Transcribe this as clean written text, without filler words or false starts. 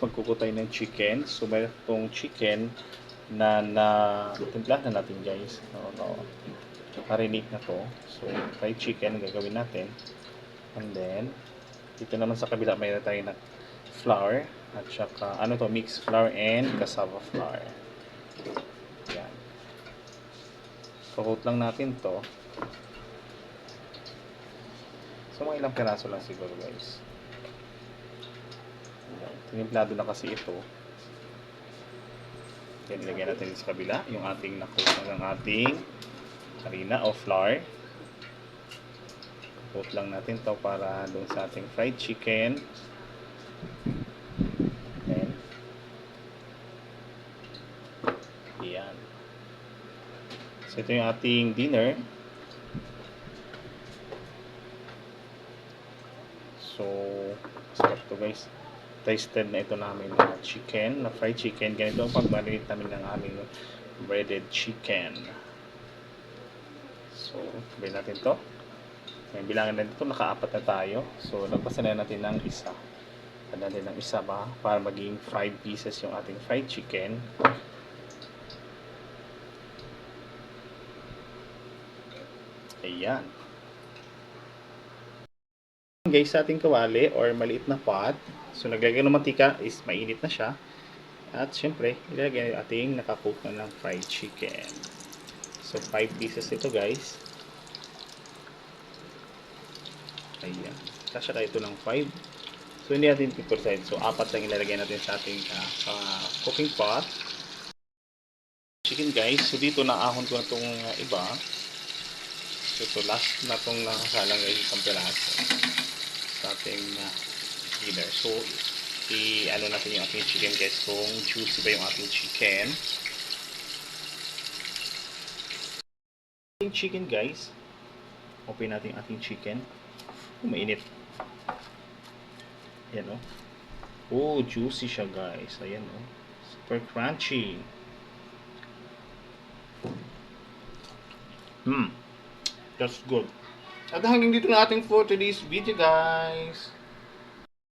magkukuha tayo ng chicken. So meron itong chicken na timplahan na natin guys. Marinate na to. So fried chicken gagawin natin. And then dito naman sa kabila mayroon tayo na flour at saka ano to, mixed flour and cassava flour. Yan. Coat lang natin to. So mga ilang piraso lang siguro guys. Tinimplado na kasi ito. Then ilagay natin sa kabila yung ating nakuha ng ating harina o flour. Coat lang natin to para doon sa ating fried chicken. Then yan. So ito yung ating dinner. So sarap to guys. Tasted na ito namin na chicken, na fried chicken. Ganito ang pag-marinate namin ng aming breaded chicken. So, sabihin natin to. May bilangan na dito, naka-apat na tayo. So, nagpasan na natin ng isa. Pagpasan natin ng isa ba para maging 5 pieces yung ating fried chicken. Ayan. Guys, sa ating kawali or maliit na pot, so naglagay ng mantika is mainit na siya. At syempre, ilalagay yung ating nakacoat na ng fried chicken. So 5 pieces ito guys. Ayan. Kasya tayo ito ng 5. So hindi natin pipercide. So 4 lang ilalagay natin sa ating cooking pot. Chicken guys. So dito naahon ko na itong iba. So ito last na itong nakasalang guys, isang piraso sa ating dinner. So i-ano natin yung ating chicken guys kung juicy ba yung ating chicken. Ating chicken guys. Open natin yung ating chicken. Mainit. Ayan o. Oh, juicy siya guys. Ayan o. Super crunchy. That's good. At hanggang dito na ating for today's video guys.